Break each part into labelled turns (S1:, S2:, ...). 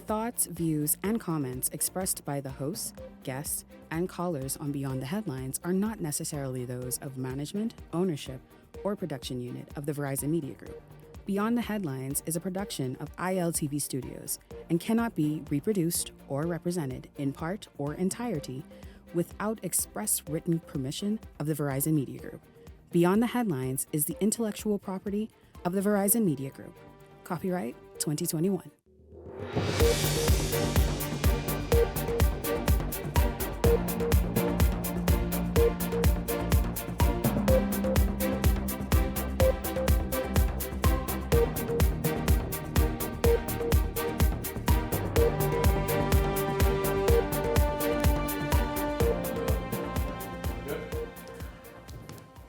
S1: thoughts, views, and comments expressed by the hosts, guests, and callers on Beyond the Headlines are not necessarily those of management, ownership, or production unit of the Verizon Media Group. Beyond the Headlines is a production of ILTV Studios and cannot be reproduced or represented in part or entirety without express written permission of the Verizon Media Group. Beyond the Headlines is the intellectual property of the Verizon Media Group. Copyright 2021.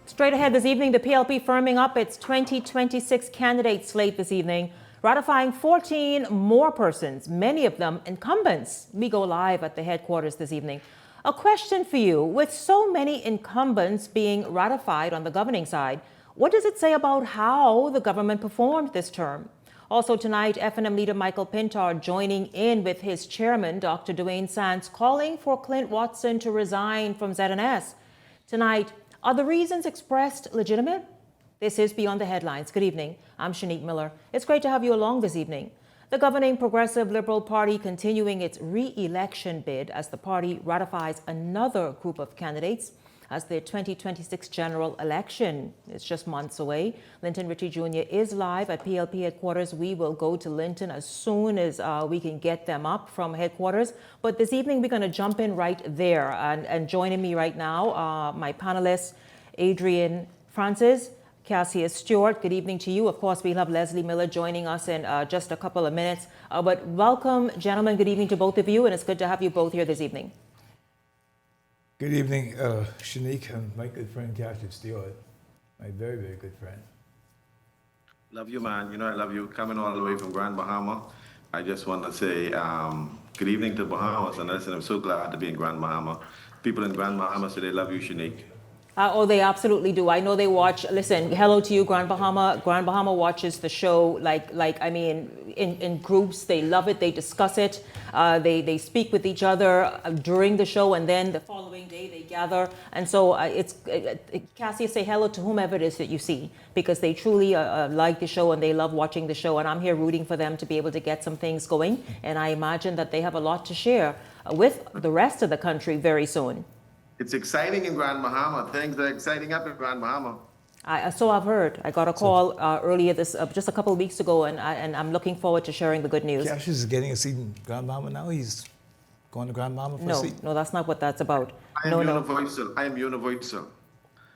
S2: Straight ahead this evening, the PLP firming up its 2026 candidate slate this evening, ratifying 14 more persons, many of them incumbents. We go live at the headquarters this evening. A question for you. With so many incumbents being ratified on the governing side, what does it say about how the government performed this term? Also tonight, FNM leader Michael Pintar joining in with his chairman, Dr. Dwayne Sands, calling for Clint Watson to resign from ZNS. Tonight, are the reasons expressed legitimate? This is Beyond the Headlines. Good evening. I'm Shanique Miller. It's great to have you along this evening. The governing Progressive Liberal Party continuing its re-election bid as the party ratifies another group of candidates as the 2026 general election is just months away. Linton Ritchie Jr. is live at PLP headquarters. We will go to Linton as soon as we can get them up from headquarters. But this evening, we're going to jump in right there. And joining me right now, my panelists, Adrian Francis, Cassius Stewart. Good evening to you. Of course, we'll have Leslie Miller joining us in just a couple of minutes. But welcome, gentlemen. Good evening to both of you. And it's good to have you both here this evening.
S3: Good evening, Shanique, and my good friend Cassius Stewart, my very, very good friend.
S4: Love you, man. You know I love you. Coming all the way from Grand Bahama. I just want to say good evening to Bahamas, and listen, I'm so glad to be in Grand Bahama. People in Grand Bahama say they love you, Shanique.
S2: Oh, they absolutely do. I know they watch. Listen, hello to you, Grand Bahama. Grand Bahama watches the show like I mean, in groups. They love it. They discuss it. They speak with each other during the show, and then the following day they gather. And so Cassie, say hello to whomever it is that you see, because they truly like the show and they love watching the show. And I'm here rooting for them to be able to get some things going. And I imagine that they have a lot to share with the rest of the country very soon.
S4: It's exciting in Grand Bahama. Things are exciting up in Grand Bahama.
S2: So I've heard. I got a call earlier this just a couple of weeks ago, and I'm looking forward to sharing the good news.
S3: Cassius is getting a seat in Grand Bahama now. He's going to Grand Bahama for a seat.
S2: No, that's not what that's about.
S4: I am universal. I am universal.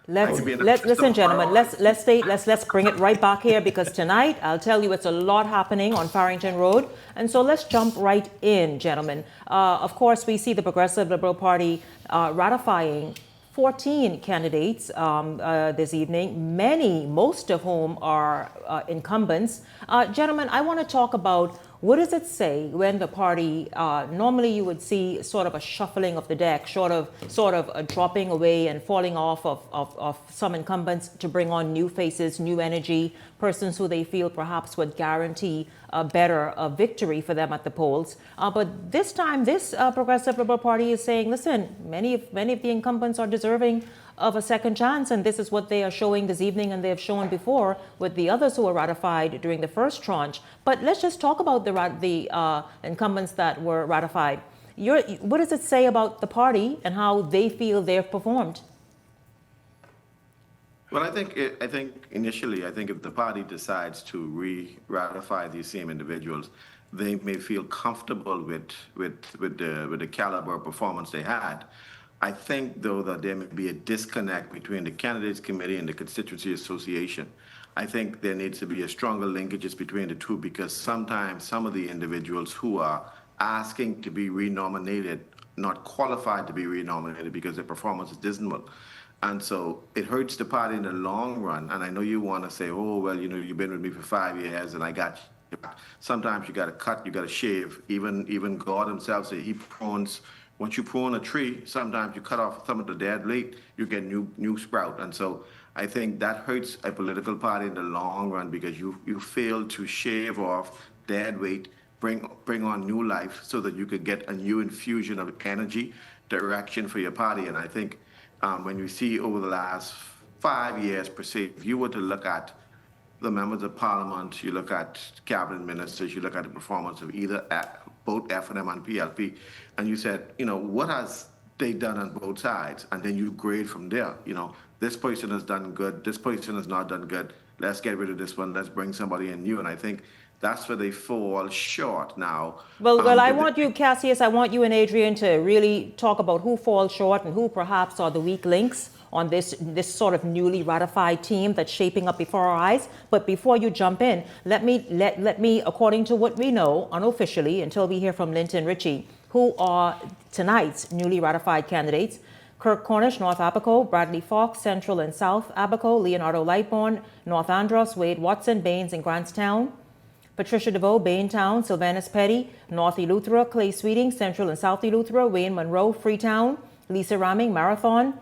S2: Listen, gentlemen. Let's bring it right back here, because tonight I'll tell you it's a lot happening on Farrington Road, and so let's jump right in, gentlemen. Of course, we see the Progressive Liberal Party ratifying 14 candidates this evening. Most of whom are incumbents. Gentlemen, I want to talk about, what does it say when the party, normally you would see sort of a shuffling of the deck, sort of a dropping away and falling off of some incumbents to bring on new faces, new energy, persons who they feel perhaps would guarantee a better victory for them at the polls. But this time, this Progressive Liberal Party is saying, listen, many of the incumbents are deserving of a second chance, and this is what they are showing this evening, and they have shown before with the others who were ratified during the first tranche. But let's just talk about the incumbents that were ratified. What does it say about the party and how they feel they've performed?
S4: Well, I think initially, if the party decides to re-ratify these same individuals, they may feel comfortable with the caliber of performance they had. I think, though, that there may be a disconnect between the candidates committee and the constituency association. I think there needs to be a stronger linkages between the two, because sometimes some of the individuals who are asking to be renominated, not qualified to be renominated because their performance is dismal. And so it hurts the party in the long run. And I know you want to say, oh, well, you've been with me for 5 years and I got you. Sometimes you got to cut, you got to shave. Even God himself said he prunes. Once you prune a tree, sometimes you cut off some of the dead leaf, you get new sprout. And so I think that hurts a political party in the long run, because you fail to shave off dead weight bring on new life so that you could get a new infusion of energy, direction for your party. And I think when you see over the last 5 years per se, if you were to look at the members of parliament, you look at cabinet ministers, you look at the performance of both FNM and PLP, and you said, what has they done on both sides? And then you grade from there. This person has done good, this person has not done good. Let's get rid of this one, let's bring somebody in new. And I think that's where they fall short now.
S2: Well, I want you, Cassius, I want you and Adrian to really talk about who falls short and who perhaps are the weak links on this sort of newly ratified team that's shaping up before our eyes. But before you jump in, let me, according to what we know unofficially, until we hear from Linton Ritchie, who are tonight's newly ratified candidates: Kirk Cornish, North Abaco; Bradley Fox, Central and South Abaco; Leonardo Lightbourne, North Andros; Wade Watson, Baines and Grantstown; Patricia DeVoe, Baintown; Sylvanus Petty, North Eleuthera; Clay Sweeting, Central and South Eleuthera; Wayne Monroe, Freetown; Lisa Ramming, Marathon;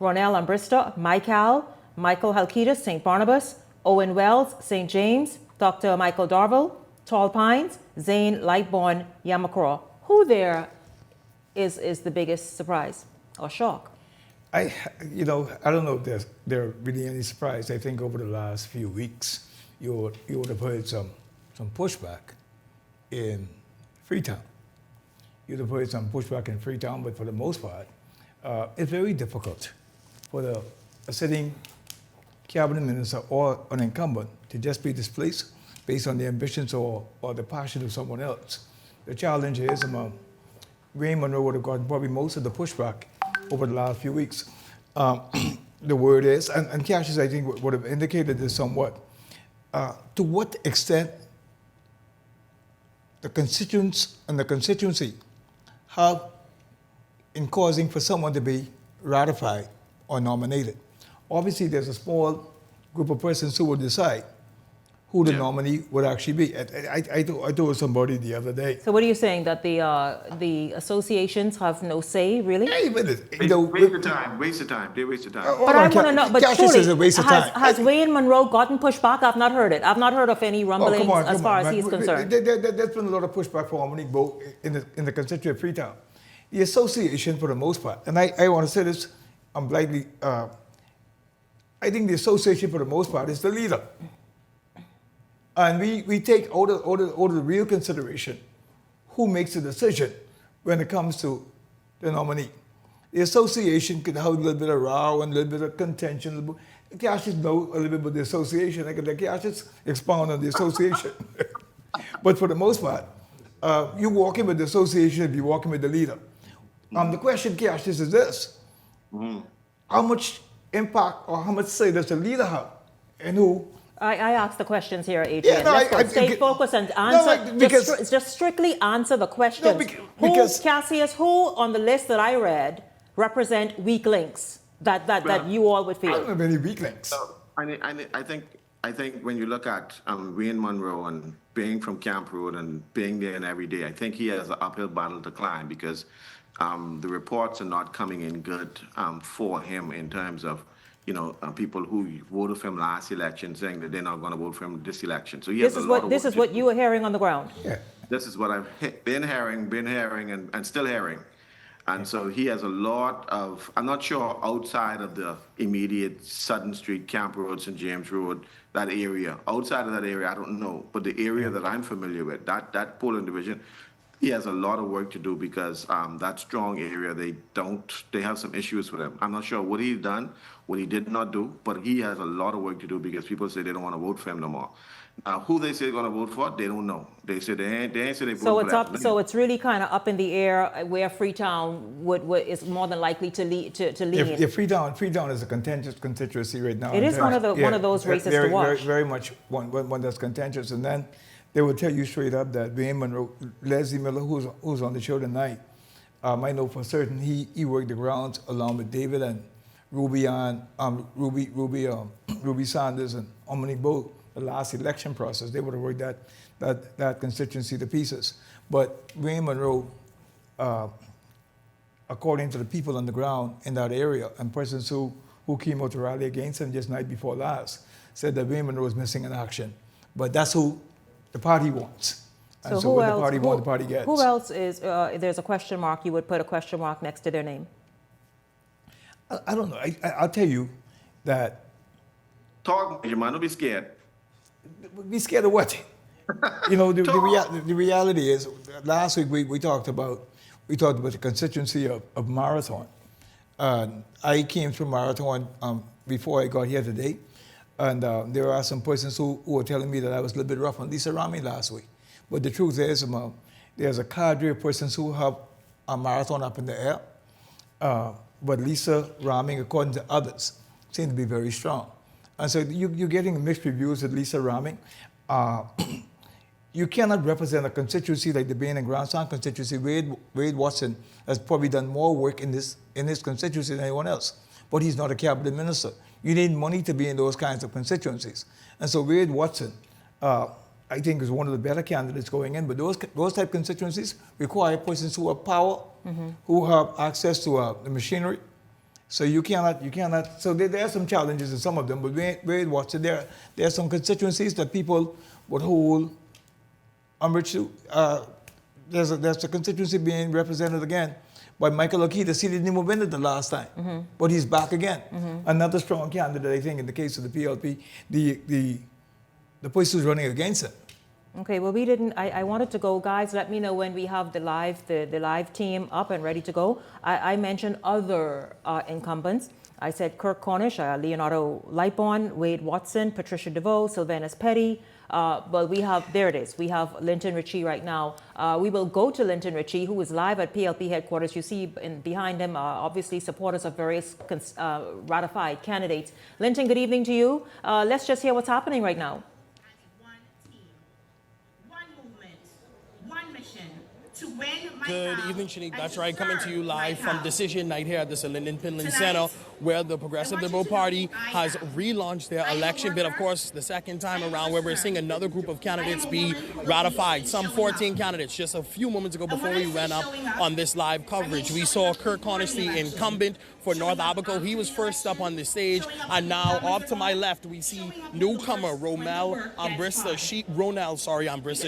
S2: Ronell Ambrista, Michael Halkitis, St. Barnabas; Owen Wells, St. James; Dr. Michael Darville, Tall Pines; Zane Lightbourne, Yamacraw. Who there is the biggest surprise or shock?
S3: I don't know if there are really any surprise. I think over the last few weeks, you would have heard some pushback in Freetown. You'd have heard some pushback in Freetown, but for the most part, it's very difficult for a sitting cabinet minister or an incumbent to just be displaced based on the ambitions or the passion of someone else. The challenge is, Wayne Monroe would have gotten probably most of the pushback over the last few weeks. The word is, and Cassius, I think, would have indicated this somewhat, to what extent the constituents and the constituency have in causing for someone to be ratified or nominated. Obviously, there's a small group of persons who will decide who the nominee would actually be. I told somebody the other day.
S2: So what are you saying, that the associations have no say, really?
S3: Hey, but
S4: Waste of time. They waste of time.
S2: But I want to know, but
S3: Cassius is a waste of time.
S2: Has Wayne Monroe gotten pushback? I've not heard it. I've not heard of any rumblings as far as he's concerned.
S3: There's been a lot of pushback for Monique Bowe in the constituent of Freetown. The association, for the most part, and I want to say this, I'm blindly, I think the association, for the most part, is the leader. And we take out of the real consideration who makes the decision when it comes to the nominee. The association can have a little bit of row and a little bit of contention. Cassius knows a little bit about the association. I can let Cassius expound on the association. But for the most part, you walking with the association if you're walking with the leader. The question, Cassius, is this. How much impact or how much say does the leader have and who?
S2: I asked the questions here, Adrian.
S3: Yeah, no,
S2: Let's go. Stay focused and answer.
S3: No,
S2: just strictly answer the questions.
S3: Because
S2: Cassius, who on the list that I read represent weak links that you all would feel?
S3: I don't have any weak links.
S4: I think when you look at Wayne Monroe and being from Camp Road and being there every day, I think he has an uphill battle to climb because the reports are not coming in good for him in terms of people who voted for him last election saying that they're not going to vote for him this election. So
S2: this is what you were hearing on the ground.
S3: Yeah.
S4: This is what I've been hearing, and still hearing. And so he has a lot of, I'm not sure outside of the immediate Sutton Street, Camp Road, St. James Road, that area. Outside of that area, I don't know. But the area that I'm familiar with, that polling division, he has a lot of work to do because that strong area, they have some issues with him. I'm not sure what he's done, what he did not do, but he has a lot of work to do because people say they don't want to vote for him no more. Who they say they're going to vote for, they don't know. They say they ain't say they vote for that.
S2: So it's really kind of up in the air where Freetown is more than likely to lean.
S3: If Freetown is a contentious constituency right now.
S2: It is one of those races to watch.
S3: Very much one that's contentious. And then they will tell you straight up that Wayne Monroe, Leslie Miller, who's on the show tonight, I know for certain he worked the grounds along with David and Ruby Sanders and Monique Bowe. The last election process, they would have worked that constituency to pieces. But Wayne Monroe, according to the people on the ground in that area and persons who came out to rally against him just night before last, said that Wayne Monroe is missing in action. But that's who the party wants. And
S2: So
S3: so
S2: who
S3: what
S2: else?
S3: the party wants, the party gets.
S2: Who else is? There's a question mark. You would put a question mark next to their name.
S3: I don't know. I'll tell you that.
S4: Talk, Major Man, don't be scared.
S3: Be scared of what? You know, the reality is, last week we talked about the constituency of Marathon. I came through Marathon before I got here today, and there are some persons who were telling me that I was a little bit rough on Lisa Rami last week. But the truth is, there's a cadre of persons who have a Marathon up in the air, but Lisa Rami, according to others, seems to be very strong. And so you're getting mixed reviews with Lisa Rami. You cannot represent a constituency like the Bain and Grandson constituency. Wade Watson has probably done more work in his constituency than anyone else, but he's not a cabinet minister. You need money to be in those kinds of constituencies. And so Wade Watson, I think, is one of the better candidates going in, but those type of constituencies require persons who have power, who have access to the machinery. So you cannot, so there are some challenges in some of them, but Wade Watson, there are some constituencies that people would hold umbrage to. There's a constituency being represented again by Michael Okita. He didn't even win it the last time, but he's back again. Another strong candidate, I think, in the case of the PLP, the person who's running against him.
S2: Okay, well, we didn't. I wanted to go, guys. Let me know when we have the live team up and ready to go. I mentioned other incumbents. I said Kirk Cornish, Leonardo Lightborn, Wade Watson, Patricia DeVoe, Sylvanus Petty. But we have, there it is. We have Linton Ritchie right now. We will go to Linton Ritchie, who is live at PLP headquarters. You see behind him, obviously, supporters of various ratified candidates. Linton, good evening to you. Let's just hear what's happening right now.
S5: Good evening, Shanique. That's right. Coming to you live from Decision Night here at the Linden Pinland Center, where the Progressive Liberal Party has relaunched their election bid. Of course, the second time around, where we're seeing another group of candidates be ratified. Some 14 candidates. Just a few moments ago, before we ran up on this live coverage, we saw Kirk Cornish, the incumbent for North Abaco. He was first up on the stage, and now off to my left, we see newcomer Ronell Ambrista.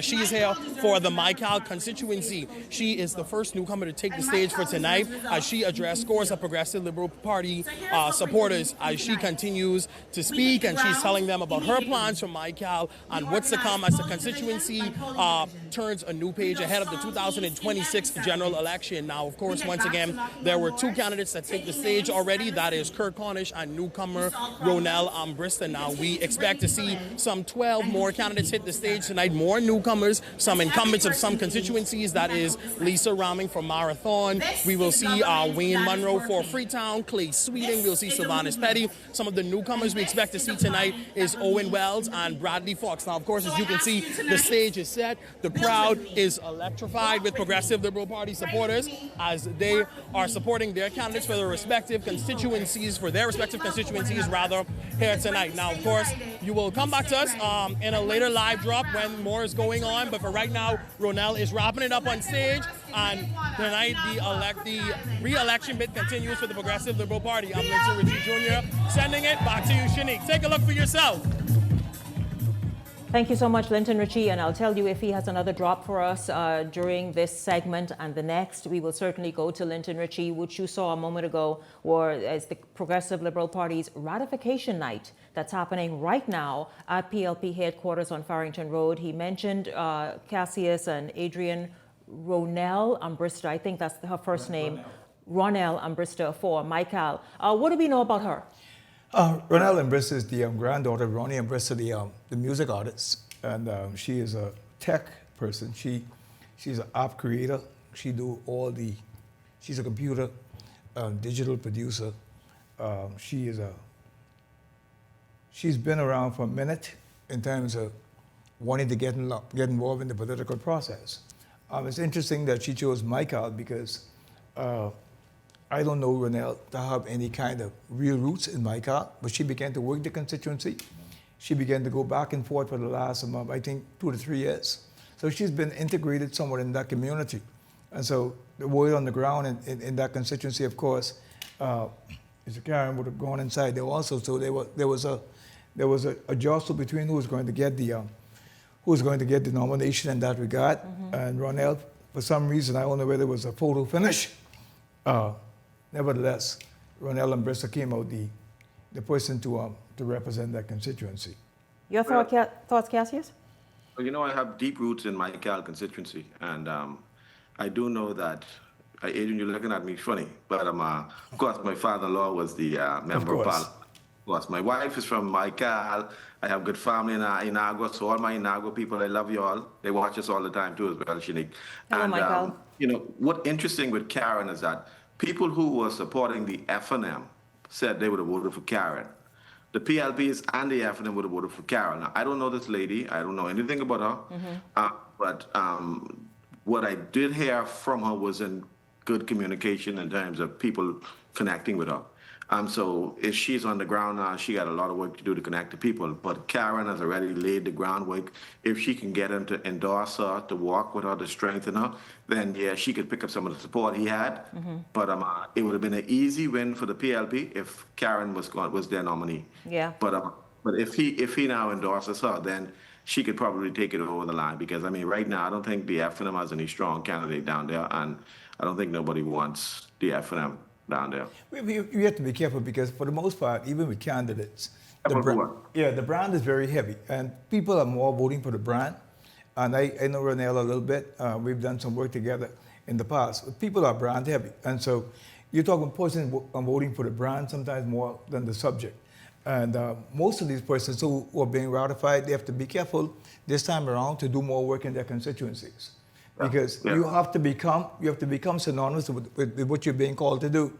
S5: She's here for the Mycal constituency. She is the first newcomer to take the stage for tonight as she addressed scores of Progressive Liberal Party supporters as she continues to speak, and she's telling them about her plans for Mycal and what's to come as the constituency turns a new page ahead of the 2026 general election. Now, of course, once again, there were two candidates that take the stage already. That is Kirk Cornish and newcomer Ronell Ambrista. Now, we expect to see some 12 more candidates hit the stage tonight, more newcomers, some incumbents of some constituencies. That is Lisa Rami for Marathon. We will see Wayne Monroe for Freetown, Clay Sweeting. We'll see Sylvanus Petty. Some of the newcomers we expect to see tonight is Owen Wells and Bradley Fox. Now, of course, as you can see, the stage is set. The crowd is electrified with Progressive Liberal Party supporters as they are supporting their candidates for their respective constituencies, here tonight. Now, of course, you will come back to us in a later live drop when more is going on. But for right now, Ronell is wrapping it up on stage. And tonight, the re-election bid continues for the Progressive Liberal Party. I'm Linton Ritchie Jr. sending it back to you, Shanique. Take a look for yourself.
S2: Thank you so much, Linton Ritchie, and I'll tell you if he has another drop for us during this segment and the next, we will certainly go to Linton Ritchie, which you saw a moment ago, as the Progressive Liberal Party's ratification night that's happening right now at PLP headquarters on Farrington Road. He mentioned Cassius and Adrian Ronell Ambrista. I think that's her first name. Ronell Ambrista for Mycal. What do we know about her?
S3: Ronell Ambrista is the granddaughter of Ronnie Ambrista, the music artist, and she is a tech person. She's an app creator. She's a computer digital producer. She's been around for a minute in terms of wanting to get involved in the political process. It's interesting that she chose Mycal because I don't know Ronell to have any kind of real roots in Mycal, but she began to work the constituency. She began to go back and forth for the last, I think, 2 to 3 years. So she's been integrated somewhat in that community. And so the word on the ground in that constituency, of course, Mr. Karen would have gone inside there also. So there was a jostle between who was going to get who's going to get the nomination in that regard. And Ronell, for some reason, I don't know whether it was a photo finish. Nevertheless, Ronell and Bristol came out the person to represent that constituency.
S2: Your thoughts, Cassius?
S4: Well, you know, I have deep roots in my Cal constituency, and I do know that, Adrian, you're looking at me funny, but of course, my father-in-law was the member of Parliament. Of course, my wife is from my Cal. I have good family in Inagua, so all my Inagua people, I love you all. They watch us all the time too, as well, Shanique.
S2: Hello,
S4: and,
S2: Michael.
S4: you know, what's interesting with Karen is that people who were supporting the FNM said they would have voted for Karen. The PLPs and the FNM would have voted for Karen. Now, I don't know this lady. I don't know anything about her. But what I did hear from her was in good communication in terms of people connecting with her. So if she's on the ground now, she got a lot of work to do to connect to people. But Karen has already laid the groundwork. If she can get him to endorse her, to walk with her, to strengthen her, then yeah, she could pick up some of the support he had. But it would have been an easy win for the PLP if Karen was their nominee.
S2: Yeah.
S4: But if he now endorses her, then she could probably take it over the line, because I mean, right now I don't think the FNM has any strong candidate down there, and I don't think nobody wants the FNM down there.
S3: We have to be careful, because for the most part, even with candidates, the brand is very heavy, and people are more voting for the brand. And I know Ronell a little bit. We've done some work together in the past. But people are brand heavy, and so you're talking person voting for the brand sometimes more than the subject. And most of these persons who are being ratified, they have to be careful this time around to do more work in their constituencies. Because you have to become synonymous with what you're being called to do.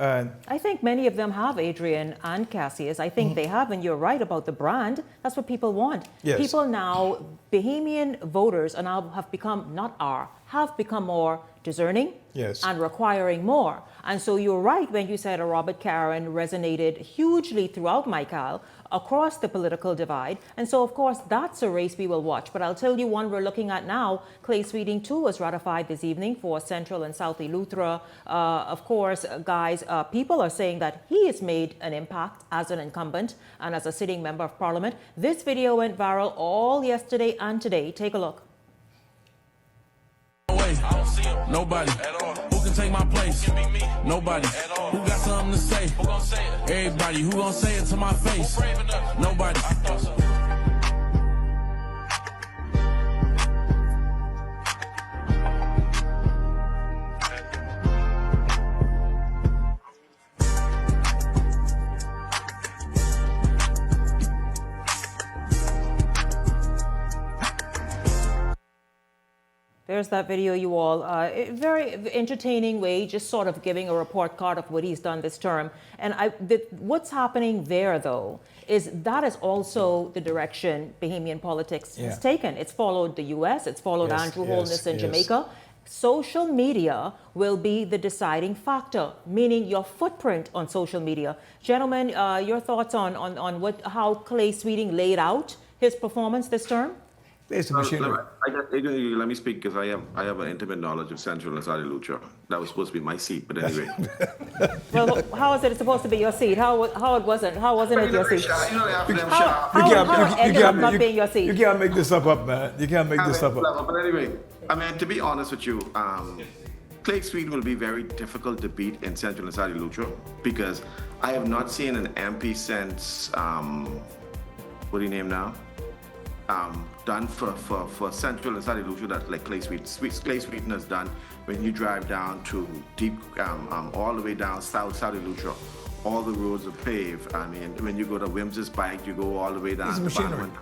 S2: I think many of them have, Adrian and Cassius. I think they have, and you're right about the brand. That's what people want.
S3: Yes.
S2: People now, Bahamian voters are now have become more discerning and requiring more. And so you're right when you said a Robert Karen resonated hugely throughout Michael, across the political divide. And so, of course, that's a race we will watch. But I'll tell you one we're looking at now. Clay Sweeting, too, was ratified this evening for Central and South Eleuthera. Of course, guys, people are saying that he has made an impact as an incumbent and as a sitting member of Parliament. This video went viral all yesterday and today. Take a look.
S6: Nobody who can take my place. Nobody who got something to say. Everybody who gonna say it to my face. Nobody.
S2: There's that video, you all. Very entertaining way, just sort of giving a report card of what he's done this term. And what's happening there, though, is that is also the direction Bahamian politics has taken. It's followed the U.S., it's followed Andrew Holness in Jamaica. Social media will be the deciding factor, meaning your footprint on social media. Gentlemen, your thoughts on how Clay Sweeting laid out his performance this term?
S4: Let me speak, because I have an intimate knowledge of Central and South Eleuthera. That was supposed to be my seat, but anyway.
S2: Well, how is it supposed to be your seat? How it wasn't? How wasn't it your seat?
S3: How
S2: ended up not being your seat?
S3: You can't make this stuff up, man. You can't make this stuff up.
S4: But anyway, I mean, to be honest with you, Clay Sweeting will be very difficult to beat in Central and South Eleuthera, because I have not seen an MP since what do you name now? Done for Central and South Eleuthera that like Clay Sweeting has done. When you drive down to deep, all the way down South Eleuthera, all the roads are paved. I mean, when you go to Wims's Pike, you go all the way down to Bannerman.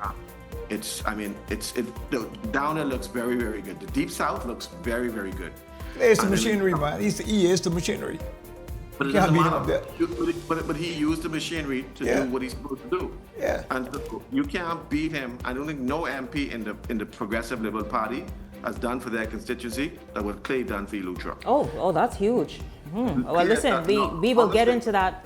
S4: Down there looks very, very good. The deep South looks very, very good.
S3: It's the machinery, man. He is the machinery.
S4: But it doesn't matter. But he used the machinery to do what he's supposed to do.
S3: Yeah.
S4: And you can't beat him. I don't think no MP in the Progressive Liberal Party has done for their constituency that what Clay done for Eleuthera.
S2: Oh, that's huge. Well, listen, we will get into that.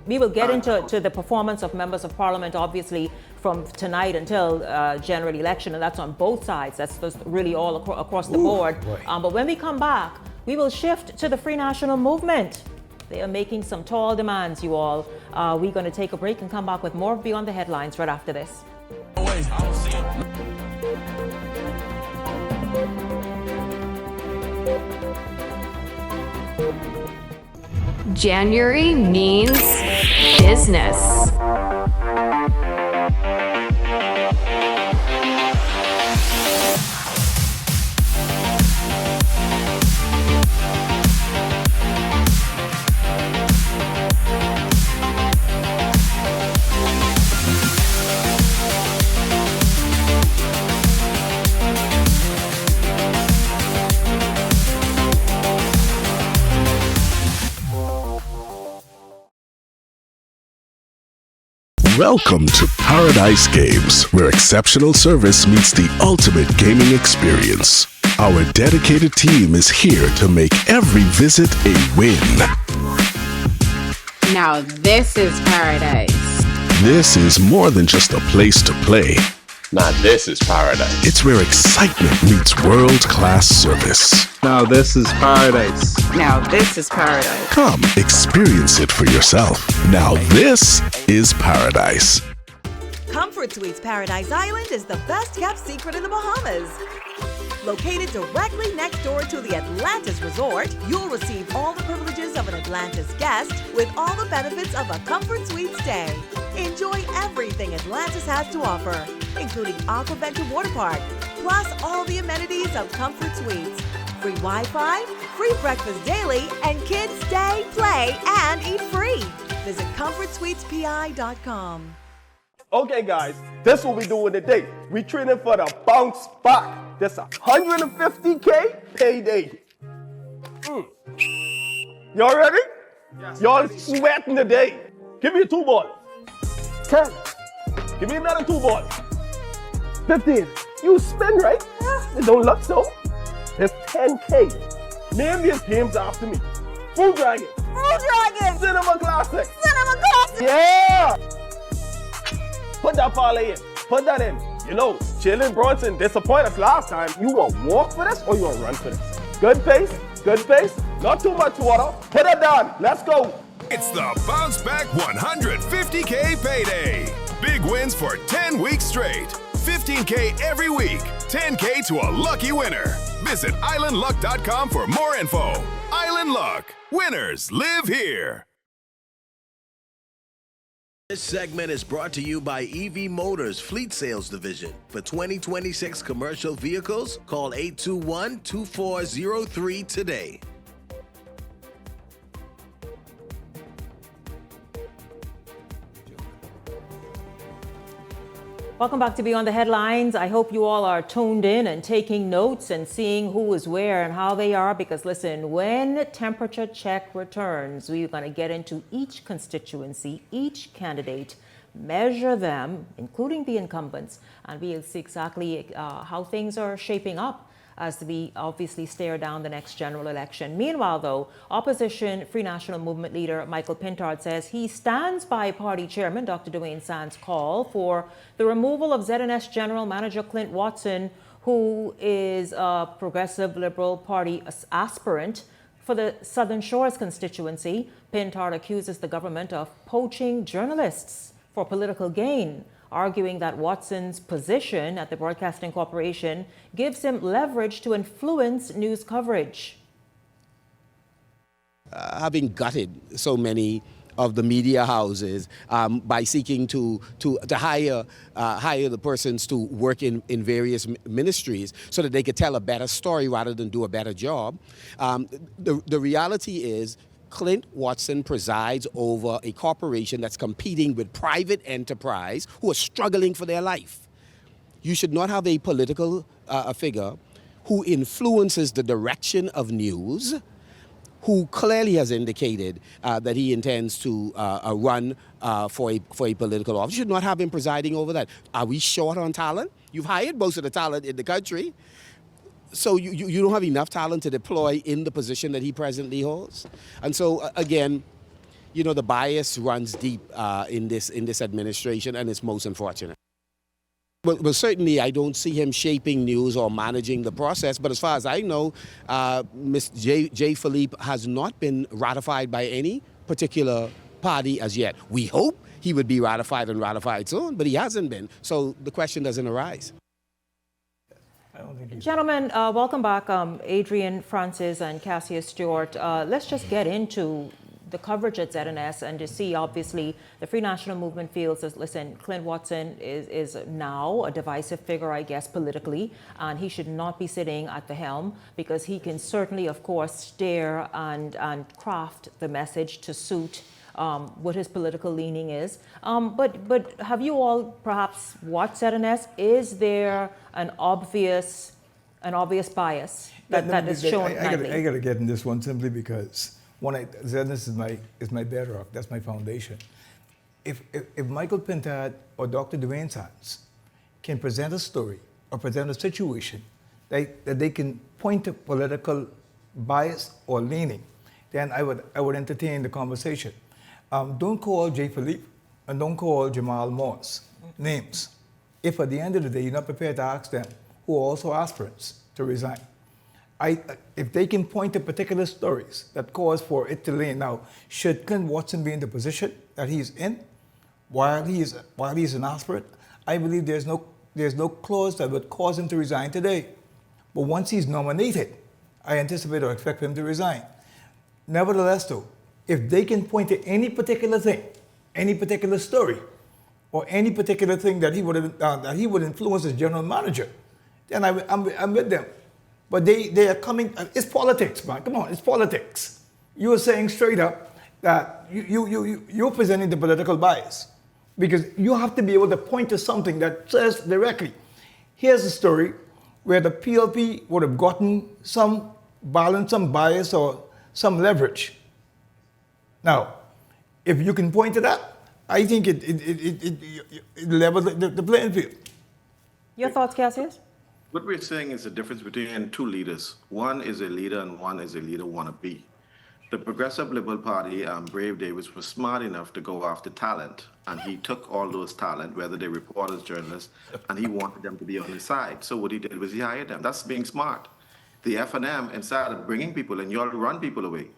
S2: We will get into the performance of members of Parliament, obviously, from tonight until general election, and that's on both sides. That's really all across the board. But when we come back, we will shift to the Free National Movement. They are making some tall demands, you all. We're going to take a break and come back with more Beyond the Headlines right after this.
S7: January means business.
S8: Welcome to Paradise Games, where exceptional service meets the ultimate gaming experience. Our dedicated team is here to make every visit a win.
S9: Now this is paradise.
S8: This is more than just a place to play.
S10: Now this is paradise.
S8: It's where excitement meets world-class service.
S10: Now this is paradise.
S9: Now this is paradise.
S8: Come, experience it for yourself. Now this is paradise.
S11: Comfort Suites Paradise Island is the best kept secret in the Bahamas. Located directly next door to the Atlantis Resort, you'll receive all the privileges of an Atlantis guest with all the benefits of a Comfort Suite stay. Enjoy everything Atlantis has to offer, including Aquaventure Water Park, plus all the amenities of Comfort Suites. Free Wi-Fi, free breakfast daily, and kids stay, play, and eat free. Visit ComfortSuitesPI.com.
S12: Okay, guys, this is what we doing today. We training for the bounce back. This $150K payday. Y'all ready? Yes. Y'all sweating today. Give me a 2-ball. 10. Give me another 2-ball. 15. You spin, right? It don't look so. It's 10K. Name these games after me. Food Dragon.
S11: Food Dragon.
S12: Cinema Classic.
S11: Cinema Classic.
S12: Yeah. Put that parlay in. Put that in. You know, Jalen Bronson disappointed us last time. You want to walk for this or you want to run for this? Good pace. Good pace. Not too much water. Hit it down. Let's go.
S13: It's the Bounce Back 150K payday. Big wins for 10 weeks straight. 15K every week. 10K to a lucky winner. Visit islandluck.com for more info. Island Luck. Winners live here.
S14: This segment is brought to you by EV Motors Fleet Sales Division. For 2026 commercial vehicles, call 821-2403 today.
S2: Welcome back to Beyond the Headlines. I hope you all are tuned in and taking notes and seeing who is where and how they are, because listen, when temperature check returns, we're going to get into each constituency, each candidate, measure them, including the incumbents, and we'll see exactly how things are shaping up as we obviously stare down the next general election. Meanwhile, though, opposition Free National Movement leader Michael Pintard says he stands by party chairman Dr. Dwayne Sand's call for the removal of ZNS General Manager Clint Watson, who is a Progressive Liberal Party aspirant for the Southern Shores constituency. Pintard accuses the government of poaching journalists for political gain, arguing that Watson's position at the Broadcasting Corporation gives him leverage to influence news coverage.
S15: Having gutted so many of the media houses by seeking to hire the persons to work in various ministries so that they could tell a better story rather than do a better job. The reality is Clint Watson presides over a corporation that's competing with private enterprise who are struggling for their life. You should not have a political figure who influences the direction of news, who clearly has indicated that he intends to run for a political office. You should not have him presiding over that. Are we short on talent? You've hired most of the talent in the country. So you don't have enough talent to deploy in the position that he presently holds. And so, again, you know, the bias runs deep in this administration, and it's most unfortunate. Well, certainly I don't see him shaping news or managing the process, but as far as I know, Ms. J. Philippe has not been ratified by any particular party as yet. We hope he would be ratified and ratified soon, but he hasn't been. So the question doesn't arise.
S3: don't think he's...
S2: Gentlemen, welcome back, Adrian, Francis, and Cassius Stewart. Let's just get into the coverage at ZNS and to see, obviously, the Free National Movement feels as, listen, Clint Watson is now a divisive figure, I guess, politically, and he should not be sitting at the helm because he can certainly, of course, steer and craft the message to suit what his political leaning is. But have you all perhaps watched ZNS? Is there an obvious bias that is shown?
S3: I got to get in this one simply because ZNS is my bedrock. That's my foundation. If Michael Pintard or Dr. Dwayne Sands can present a story or present a situation that they can point to political bias or leaning, then I would entertain the conversation. Don't call Jay Philippe and don't call Jamal Morse names if at the end of the day you're not prepared to ask them who are also aspirants to resign. If they can point to particular stories that cause for it to lean. Now, should Clint Watson be in the position that he's in while he's an aspirant? I believe there's no clause that would cause him to resign today. But once he's nominated, I anticipate or expect him to resign. Nevertheless, though, if they can point to any particular thing, any particular story, or any particular thing that he would influence as general manager, then I'm with them. But they are coming. It's politics, man. Come on, it's politics. You are saying straight up that you're presenting the political bias because you have to be able to point to something that says directly, here's a story where the PLP would have gotten some balance, some bias, or some leverage. Now, if you can point to that, I think it levels the playing field.
S2: Your thoughts, Cassius?
S4: What we're saying is the difference between two leaders. One is a leader and one is a leader wannabe. The Progressive Liberal Party, Brave Davis, was smart enough to go after talent, and he took all those talent, whether they're reporters, journalists, and he wanted them to be on his side. So what he did was he hired them. That's being smart. The FNM, instead of bringing people in, you all run people away.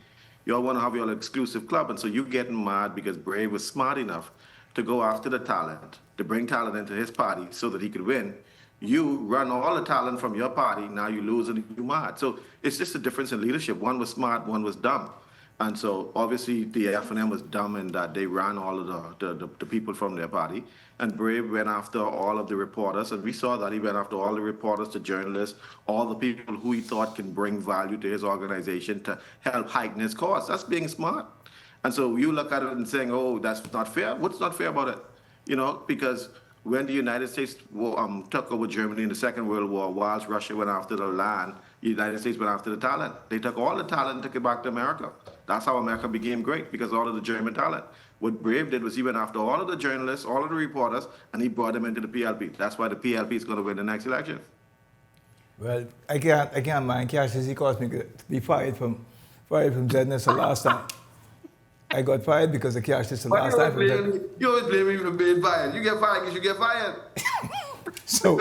S4: You all want to have your exclusive club, and so you're getting mad because Brave was smart enough to go after the talent, to bring talent into his party so that he could win. You run all the talent from your party, now you lose and you're mad. So it's just a difference in leadership. One was smart, one was dumb. And so obviously the FNM was dumb in that they ran all of the people from their party. And Brave went after all of the reporters, and we saw that he went after all the reporters, the journalists, all the people who he thought can bring value to his organization to help heighten his cause. That's being smart. And so you look at it and saying, oh, that's not fair. What's not fair about it? You know, because when the United States took over Germany in the Second World War, whilst Russia went after the land, the United States went after the talent. They took all the talent and took it back to America. That's how America became great, because all of the German talent. What Brave did was he went after all of the journalists, all of the reporters, and he brought them into the PLP. That's why the PLP is going to win the next election.
S3: Well, I can't mind Cassius. He caused me to be fired from ZNS the last time. I got fired because of Cassius the last time.
S4: You always blame me for being fired. You get fired because you get fired.
S3: So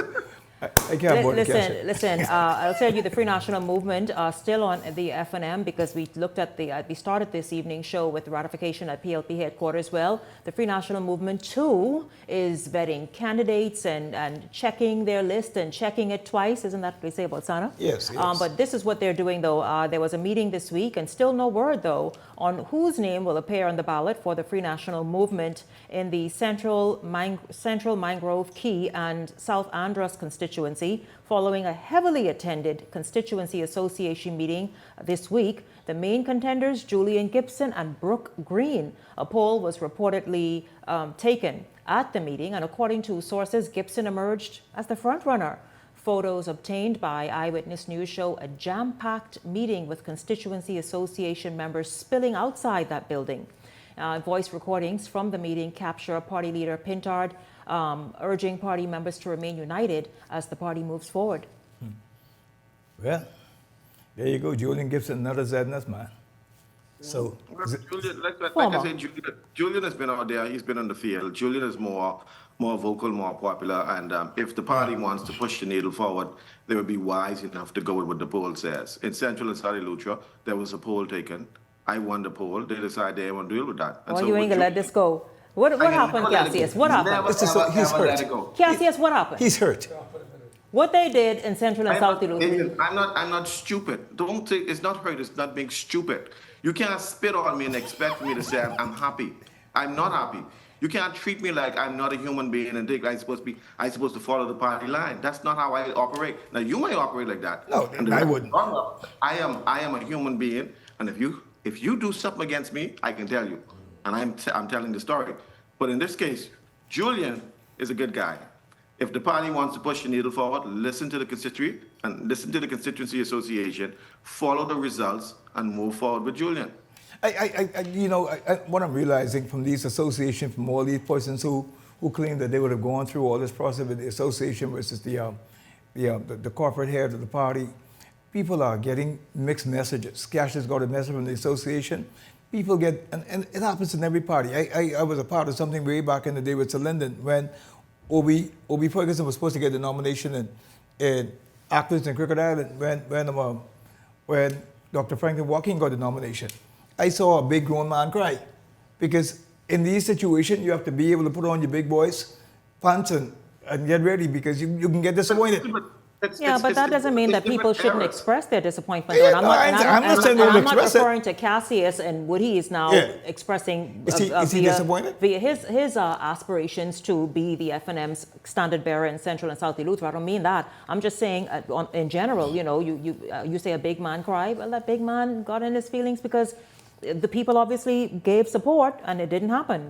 S3: I can't
S2: Listen, I'll tell you, the Free National Movement still on the FNM, because we looked at we started this evening show with ratification at PLP headquarters. Well, the Free National Movement too is vetting candidates and checking their list and checking it twice. Isn't that what they say about Sana?
S3: Yes.
S2: But this is what they're doing, though. There was a meeting this week, and still no word, though, on whose name will appear on the ballot for the Free National Movement in the Central Mangrove Key and South Andros constituency, following a heavily attended Constituency Association meeting this week. The main contenders, Julian Gibson and Brooke Green. A poll was reportedly taken at the meeting, and according to sources, Gibson emerged as the frontrunner. Photos obtained by Eyewitness News show a jam-packed meeting with Constituency Association members spilling outside that building. Voice recordings from the meeting capture party leader Pintard urging party members to remain united as the party moves forward.
S3: Well, there you go, Julian Gibson, another ZNS man. So,
S4: Julian, like I said, Julian has been out there. He's been on the field. Julian is more vocal, more popular, and if the party wants to push the needle forward, they would be wise enough to go with what the poll says. In Central and South Lutra, there was a poll taken. I won the poll. They decided they want to deal with that.
S2: And you ain't gonna let this go. What happened, Cassius? What happened?
S3: He's hurt.
S2: Cassius, what happened?
S3: He's hurt.
S2: What they did in Central and South Duluth.
S4: I'm not stupid. Don't think it's not hurt. It's not being stupid. You can't spit on me and expect me to say I'm happy. I'm not happy. You can't treat me like I'm not a human being and think I'm supposed to follow the party line. That's not how I operate. Now you might operate like that.
S3: No, I wouldn't.
S4: I am a human being, and if you do something against me, I can tell you, and I'm telling the story. But in this case, Julian is a good guy. If the party wants to push the needle forward, listen to the constituency and listen to the constituency association, follow the results, and move forward with Julian.
S3: What I'm realizing from these associations, from all these persons who claim that they would have gone through all this process with the association versus the corporate head of the party, people are getting mixed messages. Cash has got a message from the association. People get, and it happens in every party. I was a part of something way back in the day with Sir Lyndon when O.B. Ferguson was supposed to get the nomination in Actors in Cricket Island when Dr. Franklin Joaquin got the nomination. I saw a big grown man cry because in these situations you have to be able to put on your big boys pants and get ready because you can get disappointed.
S2: But that doesn't mean that people shouldn't express their disappointment.
S3: Yeah,
S2: I'm not
S3: express
S2: referring to Cassius and what he is now expressing
S3: is he disappointed?
S2: via his aspirations to be the FNM's standard bearer in Central and South Duluth. I don't mean that. I'm just saying in general, you say a big man cry. Well, that big man got in his feelings because the people obviously gave support and it didn't happen,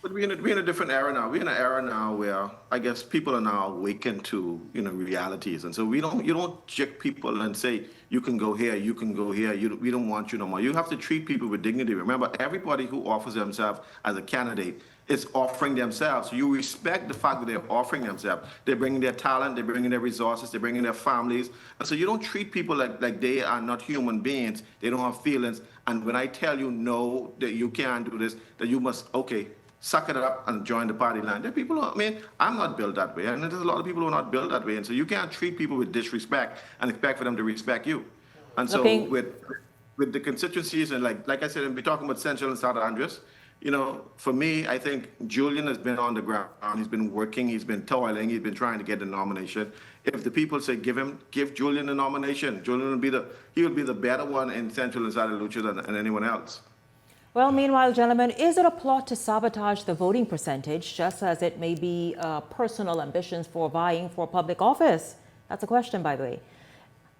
S4: But we're in a different era now. We're in an era now where I guess people are now awakened to realities, and so you don't jick people and say you can go here, you can go here. We don't want you no more. You have to treat people with dignity. Remember, everybody who offers themselves as a candidate is offering themselves. So you respect the fact that they're offering themselves. They're bringing their talent, they're bringing their resources, they're bringing their families, and so you don't treat people like they are not human beings. They don't have feelings. And when I tell you no, that you can't do this, that you must suck it up and join the party line. There are people I'm not built that way. And there's a lot of people who are not built that way. And so you can't treat people with disrespect and expect for them to respect you. And so with the constituencies and like I said, and we're talking about Central and South Andres, for me, I think Julian has been on the ground. He's been working, he's been toiling, he's been trying to get the nomination. If the people say give Julian the nomination, Julian will be the better one in Central and South Lucha than anyone else.
S2: Well, meanwhile, gentlemen, is it a plot to sabotage the voting percentage, just as it may be personal ambitions for vying for public office? That's a question, by the way.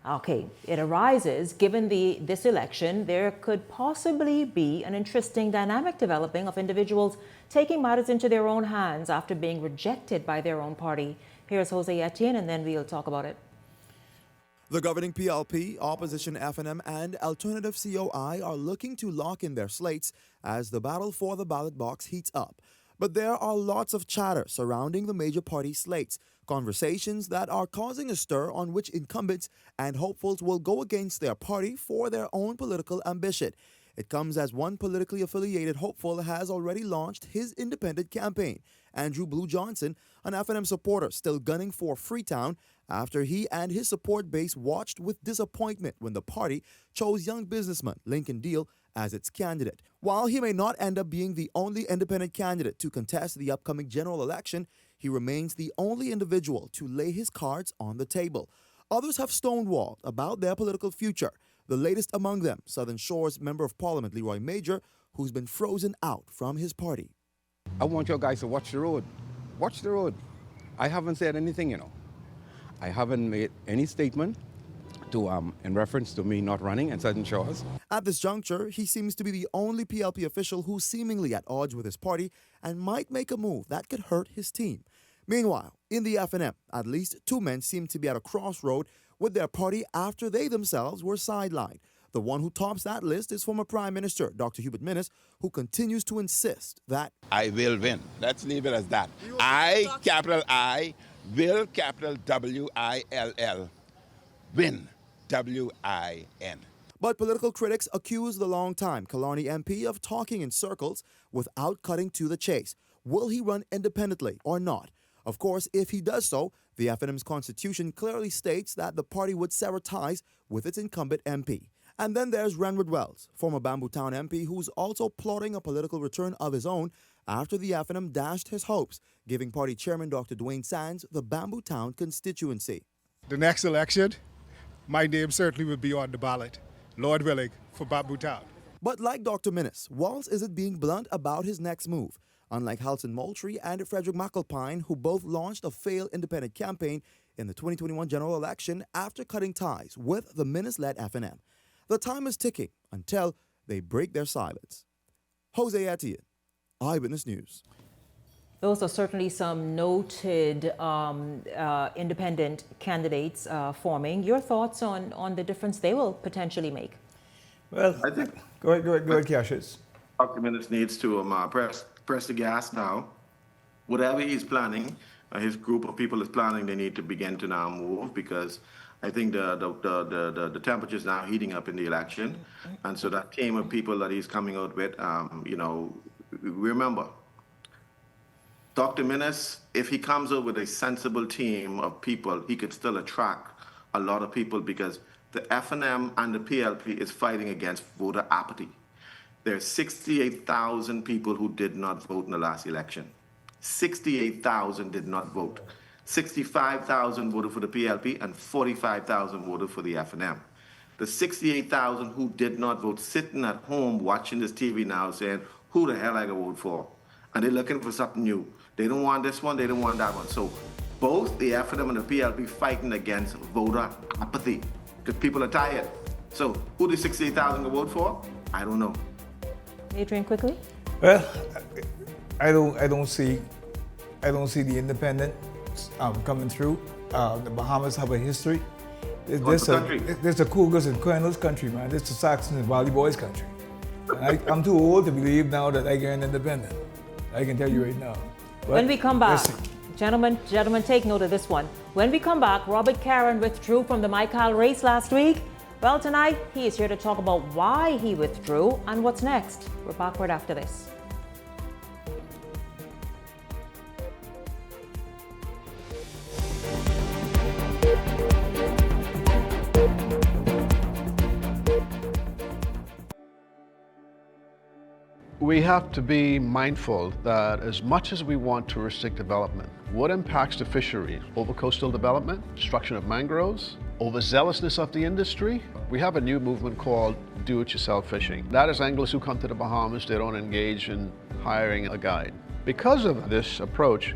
S2: Okay, it arises, given this election, there could possibly be an interesting dynamic developing of individuals taking matters into their own hands after being rejected by their own party. Here's Jose Etienne, and then we'll talk about it.
S16: The governing PLP, opposition FNM, and alternative COI are looking to lock in their slates as the battle for the ballot box heats up. But there are lots of chatter surrounding the major party slates, conversations that are causing a stir on which incumbents and hopefuls will go against their party for their own political ambition. It comes as one politically affiliated hopeful has already launched his independent campaign. Andrew Blue Johnson, an FNM supporter still gunning for Freetown, after he and his support base watched with disappointment when the party chose young businessman Lincoln Deal as its candidate. While he may not end up being the only independent candidate to contest the upcoming general election, he remains the only individual to lay his cards on the table. Others have stonewalled about their political future. The latest among them, Southern Shore's Member of Parliament Leroy Major, who's been frozen out from his party.
S15: I want you guys to watch the road. Watch the road. I haven't said anything, I haven't made any statement in reference to me not running in Southern Shores.
S16: At this juncture, he seems to be the only PLP official who's seemingly at odds with his party and might make a move that could hurt his team. Meanwhile, in the FNM, at least two men seem to be at a crossroad with their party after they themselves were sidelined. The one who tops that list is former Prime Minister Dr. Hubert Minnis, who continues to insist that
S17: I will win. Let's leave it as that. I, capital I, will, capital W-I-L-L, win, W-I-N.
S16: But political critics accuse the longtime Killarney MP of talking in circles without cutting to the chase. Will he run independently or not? Of course, if he does so, the FNM's constitution clearly states that the party would sever ties with its incumbent MP. And then there's Renwood Wells, former Bamboo Town MP, who's also plotting a political return of his own after the FNM dashed his hopes, giving party chairman Dr. Dwayne Sands the Bamboo Town constituency.
S18: The next election, my name certainly will be on the ballot, Lord willing, for Bamboo Town.
S16: But like Dr. Minnis, Walz isn't being blunt about his next move. Unlike Halson Moultrie and Frederick McAlpine, who both launched a failed independent campaign in the 2021 general election after cutting ties with the Minnis-led FNM. The time is ticking until they break their silence. Jose Etienne, Eyewitness News.
S2: Those are certainly some noted independent candidates forming. Your thoughts on the difference they will potentially make?
S3: Well, I think go ahead, Cassius.
S4: Dr. Minnis needs to press the gas now. Whatever he's planning, his group of people is planning, they need to begin to now move, because I think the temperature is now heating up in the election, and so that team of people that he's coming out with, remember, Dr. Minnis, if he comes out with a sensible team of people, he could still attract a lot of people, because the FNM and the PLP is fighting against voter apathy. There are 68,000 people who did not vote in the last election. 68,000 did not vote. 65,000 voted for the PLP and 45,000 voted for the FNM. The 68,000 who did not vote, sitting at home watching this TV now saying, who the hell I gonna vote for? And they're looking for something new. They don't want this one, they don't want that one. So both the FNM and the PLP fighting against voter apathy, because people are tired. So who the 68,000 gonna vote for? I don't know.
S2: Adrian, quickly.
S3: Well, I don't see the independent coming through. The Bahamas have a history. There's a Cougars and Colonels country, man. This is the Saxons and Valley Boys country. And I'm too old to believe now that I can independent. I can tell you right now. But
S2: when we come back, gentlemen, take note of this one. When we come back, Robert Caron withdrew from the Michael race last week. Well, tonight, he is here to talk about why he withdrew and what's next. We're backward after this.
S19: We have to be mindful that as much as we want touristic development, what impacts the fisheries? Over-coastal development, destruction of mangroves, overzealousness of the industry. We have a new movement called do-it-yourself fishing. That is anglers who come to the Bahamas, they don't engage in hiring a guide. Because of this approach,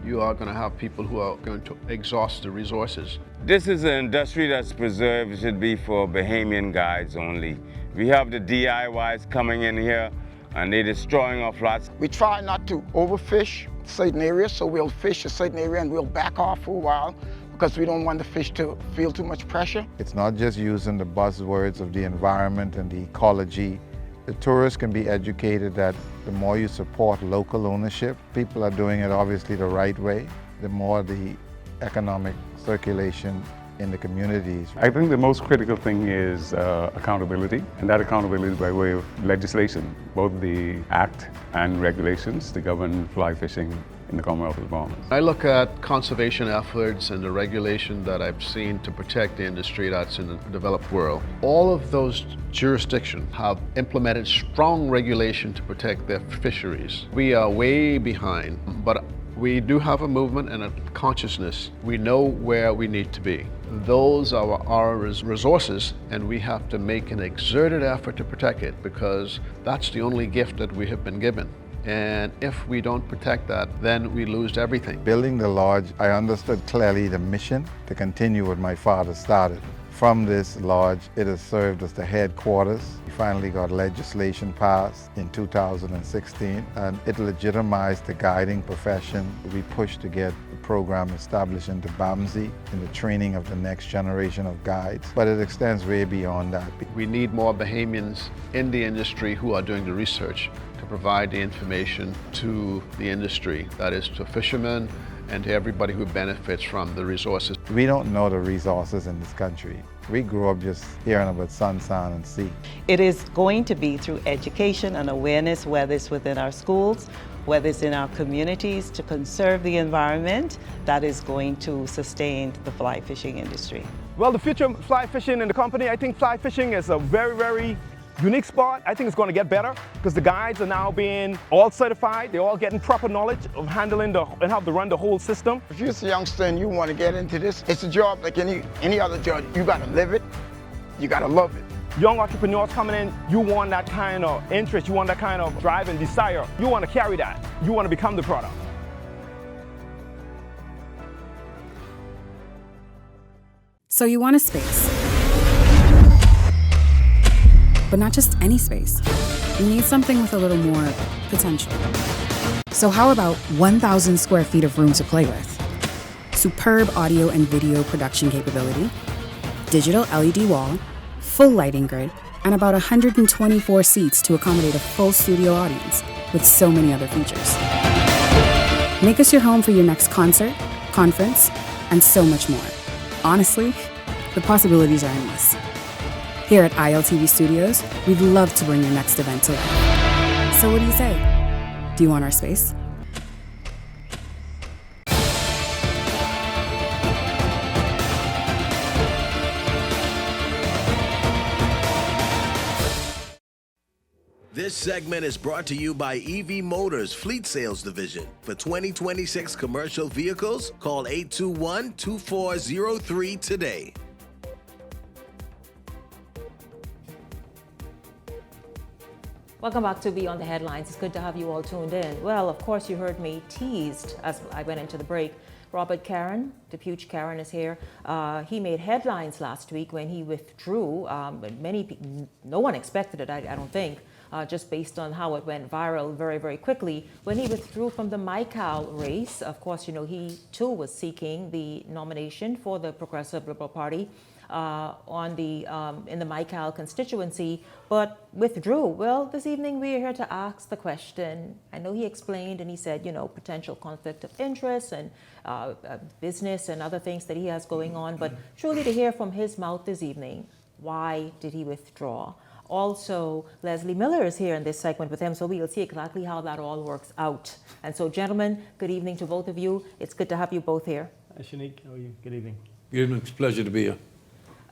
S19: you are going to have people who are going to exhaust the resources.
S20: This is an industry that's preserved. It should be for Bahamian guides only. We have the DIYs coming in here and they're destroying our flats.
S21: We try not to overfish certain areas, so we'll fish a certain area and we'll back off for a while because we don't want the fish to feel too much pressure.
S22: It's not just using the buzzwords of the environment and the ecology. The tourists can be educated that the more you support local ownership, people are doing it obviously the right way, the more the economic circulation in the communities.
S23: I think the most critical thing is accountability, and that accountability by way of legislation, both the Act and regulations to govern fly fishing in the Commonwealth of the Bahamas.
S19: I look at conservation efforts and the regulation that I've seen to protect the industry that's in the developed world. All of those jurisdictions have implemented strong regulation to protect their fisheries. We are way behind, but we do have a movement and a consciousness. We know where we need to be. Those are our resources, and we have to make an exerted effort to protect it because that's the only gift that we have been given. And if we don't protect that, then we lose everything.
S22: Building the lodge, I understood clearly the mission to continue what my father started. From this lodge, it has served as the headquarters. We finally got legislation passed in 2016, and it legitimized the guiding profession. We pushed to get the program established into BAMSI in the training of the next generation of guides, but it extends way beyond that.
S19: We need more Bahamians in the industry who are doing the research to provide the information to the industry, that is to fishermen and to everybody who benefits from the resources.
S22: We don't know the resources in this country. We grew up just hearing about sun, sand, and sea.
S24: It is going to be through education and awareness, whether it's within our schools, whether it's in our communities, to conserve the environment, that is going to sustain the fly fishing industry.
S12: Well, the future of fly fishing in the company, I think fly fishing is a very, very unique spot. I think it's going to get better because the guides are now being all certified. They're all getting proper knowledge of handling and how to run the whole system.
S21: If you're a youngster and you want to get into this, it's a job like any other job. You got to live it. You got to love it.
S12: Young entrepreneurs coming in, you want that kind of interest, you want that kind of drive and desire. You want to carry that. You want to become the product.
S1: So you want a space. But not just any space. You need something with a little more potential. So how about 1,000 square feet of room to play with? Superb audio and video production capability, digital LED wall, full lighting grid, and about 124 seats to accommodate a full studio audience with so many other features. Make us your home for your next concert, conference, and so much more. Honestly, the possibilities are endless. Here at ILTV Studios, we'd love to bring your next event to life. So what do you say? Do you want our space?
S14: This segment is brought to you by EV Motors Fleet Sales Division. For 2026 commercial vehicles, call 821-2403 today.
S2: Welcome back to Beyond the Headlines. It's good to have you all tuned in. Well, of course, you heard me teased as I went into the break. Robert Karen, Depute Karen, is here. He made headlines last week when he withdrew. No one expected it, I don't think. Just based on how it went viral very, very quickly. When he withdrew from the MyCal race, of course, you know, he too was seeking the nomination for the Progressive Liberal Party in the MyCal constituency, but withdrew. Well, this evening we are here to ask the question. I know he explained and he said, you know, potential conflict of interest and business and other things that he has going on, but truly to hear from his mouth this evening, why did he withdraw? Also, Leslie Miller is here in this segment with him, so we'll see exactly how that all works out. And so, gentlemen, good evening to both of you. It's good to have you both here.
S5: Hi, Shanique. How are you? Good evening.
S6: Good evening. It's a pleasure to be here.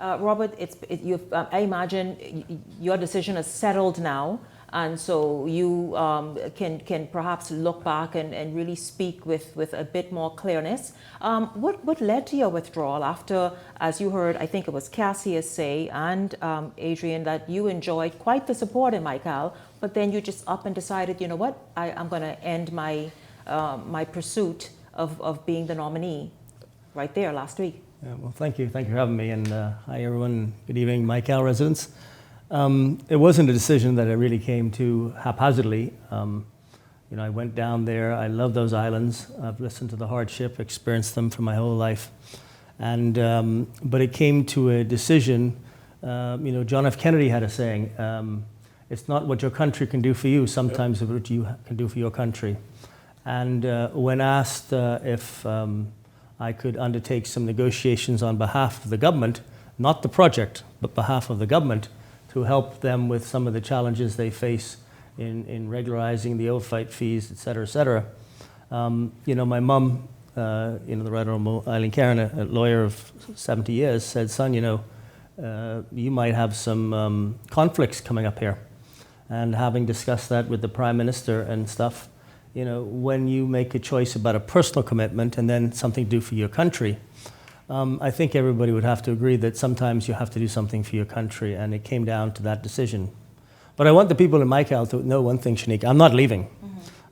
S2: Robert, I imagine your decision is settled now, and so you can perhaps look back and really speak with a bit more clearness. What led to your withdrawal after, as you heard, I think it was Cassius say and Adrian, that you enjoyed quite the support in MyCal, but then you just up and decided, you know what, I'm going to end my pursuit of being the nominee right there last week.
S5: Yeah, well, thank you. Thank you for having me. And hi, everyone. Good evening, MyCal residents. It wasn't a decision that I really came to haphazardly. You know, I went down there. I love those islands. I've listened to the hardship, experienced them for my whole life. And but it came to a decision. You know, John F. Kennedy had a saying, it's not what your country can do for you, sometimes it's what you can do for your country. And when asked if I could undertake some negotiations on behalf of the government, not the project, but behalf of the government, to help them with some of the challenges they face in regularizing the overfight fees, et cetera, et cetera. You know, my mum, you know, the Right Honorable Eileen Karen, a lawyer of 70 years, said, son, you know, you might have some conflicts coming up here. And having discussed that with the Prime Minister and stuff, you know, when you make a choice about a personal commitment and then something to do for your country, I think everybody would have to agree that sometimes you have to do something for your country, and it came down to that decision. But I want the people in MyCal to know one thing, Shanique, I'm not leaving.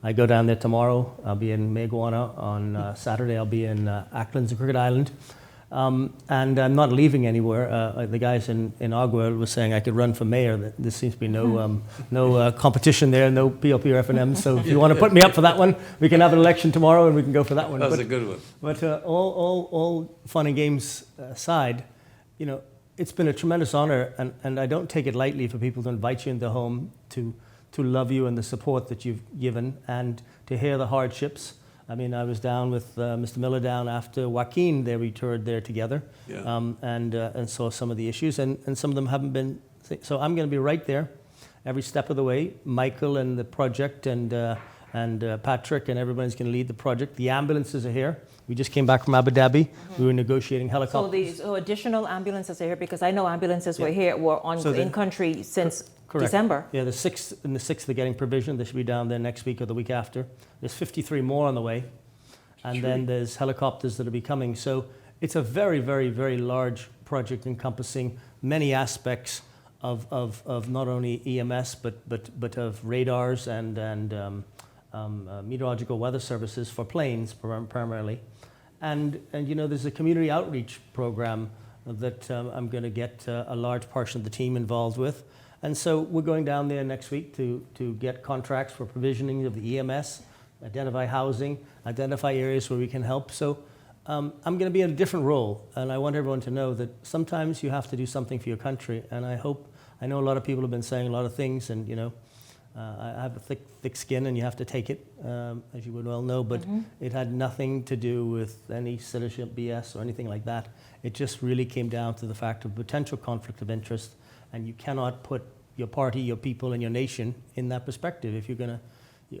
S5: I go down there tomorrow. I'll be in Meguana on Saturday. I'll be in Acklands and Crooked Island. And I'm not leaving anywhere. The guys in Agua were saying I could run for mayor. There seems to be no competition there, no PLP or FNM. So if you want to put me up for that one, we can have an election tomorrow and we can go for that one.
S6: That's a good one.
S5: But all fun and games aside, you know, it's been a tremendous honor, and I don't take it lightly for people to invite you into their home, to love you and the support that you've given, and to hear the hardships. I mean, I was down with Mr. Miller down after Joaquin. We toured there together, and saw some of the issues, and some of them haven't been. So I'm going to be right there, every step of the way. Michael and the project, and Patrick and everybody's going to lead the project. The ambulances are here. We just came back from Abu Dhabi. We were negotiating helicopters.
S2: So these additional ambulances are here because I know ambulances were in country since December.
S5: Yeah, the 6th and the 6th are getting provision. They should be down there next week or the week after. There's 53 more on the way. And then there's helicopters that will be coming. So it's a very, very, very large project encompassing many aspects of not only EMS, but of radars and meteorological weather services for planes primarily. And you know, there's a community outreach program that I'm going to get a large portion of the team involved with. And so we're going down there next week to get contracts for provisioning of the EMS, identify housing, identify areas where we can help. So I'm going to be in a different role, and I want everyone to know that sometimes you have to do something for your country. And I know a lot of people have been saying a lot of things, and you know, I have a thick skin, and you have to take it, as you would well know. But it had nothing to do with any citizenship BS or anything like that. It just really came down to the fact of potential conflict of interest, and you cannot put your party, your people, and your nation in that perspective. If you're going to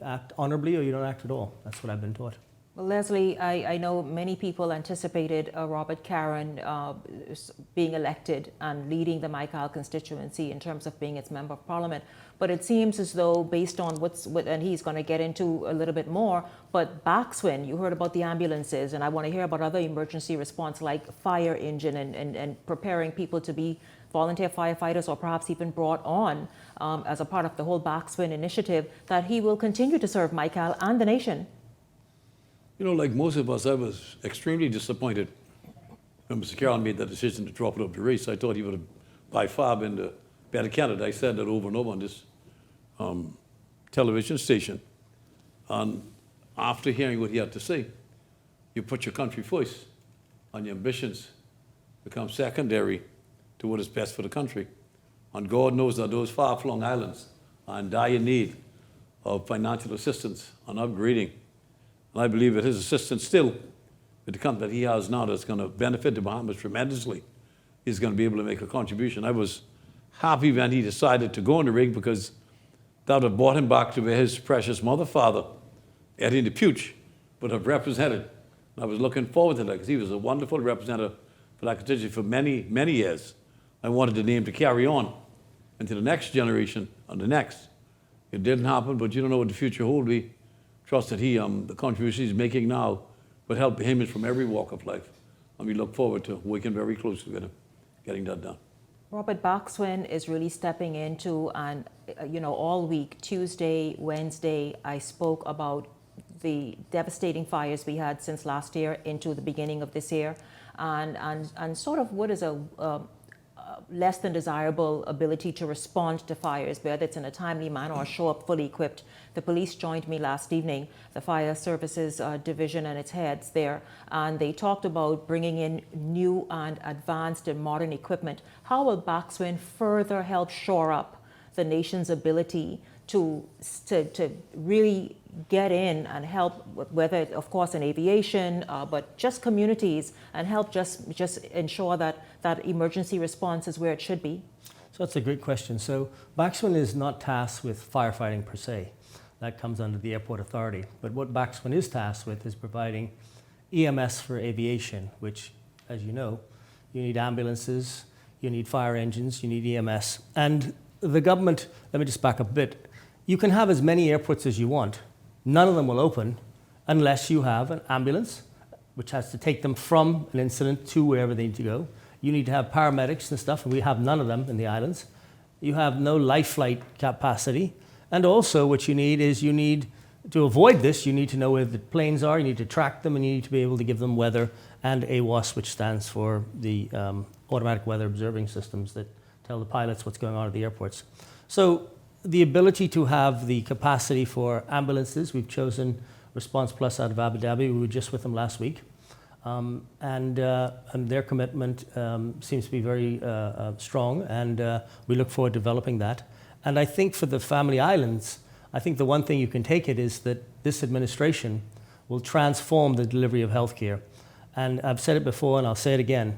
S5: act honorably or you don't act at all. That's what I've been taught.
S2: Well, Leslie, I know many people anticipated Robert Caron being elected and leading the Michael constituency in terms of being its member of parliament. But it seems as though, based on and he's going to get into a little bit more, but Backswin, you heard about the ambulances, and I want to hear about other emergency response like fire engine and preparing people to be volunteer firefighters or perhaps even brought on as a part of the whole Backswin initiative, that he will continue to serve Michael and the nation.
S6: You know, like most of us, I was extremely disappointed when Mr. Caron made that decision to drop out of the race. I thought he would have by far been the better candidate. I said that over and over on this television station. And after hearing what he had to say, you put your country first, and your ambitions become secondary to what is best for the country. And God knows that those far-flung islands are in dire need of financial assistance and upgrading. And I believe that his assistance still, with the company that he has now, that's going to benefit the Bahamas tremendously, he's going to be able to make a contribution. I was happy when he decided to go in the ring, because that would have brought him back to where his precious mother, father, Eddie in the Puch, would have represented. And I was looking forward to that, because he was a wonderful representative for that constituency for many, many years. I wanted the name to carry on into the next generation and the next. It didn't happen, but you don't know what the future holds. We trust that the contributions he's making now will help Bahamians from every walk of life. And we look forward to working very closely with him, getting that done.
S2: Robert Backswin is really stepping into, and you know, all week, Tuesday, Wednesday, I spoke about the devastating fires we had since last year into the beginning of this year, and sort of what is a less than desirable ability to respond to fires, whether it's in a timely manner or show up fully equipped. The police joined me last evening, the Fire Services Division and its heads there, and they talked about bringing in new and advanced and modern equipment. How will Backswin further help shore up the nation's ability to really get in and help, whether, of course, in aviation, but just communities, and help just ensure that emergency response is where it should be?
S5: So that's a great question. So Backswin is not tasked with firefighting per se. That comes under the Airport Authority. But what Backswin is tasked with is providing EMS for aviation, which, as you know, you need ambulances, you need fire engines, you need EMS. And the government, let me just back up a bit, you can have as many airports as you want. None of them will open unless you have an ambulance, which has to take them from an incident to wherever they need to go. You need to have paramedics and stuff, and we have none of them in the islands. You have no life flight capacity. And also what you need is, to avoid this, you need to know where the planes are, you need to track them, and you need to be able to give them weather and AWOS, which stands for the automatic weather observing systems that tell the pilots what's going on at the airports. So the ability to have the capacity for ambulances, we've chosen Response Plus out of Abu Dhabi. We were just with them last week. And their commitment seems to be very strong, and we look forward to developing that. And I think for the Family Islands, I think the one thing you can take it is that this administration will transform the delivery of healthcare. And I've said it before, and I'll say it again.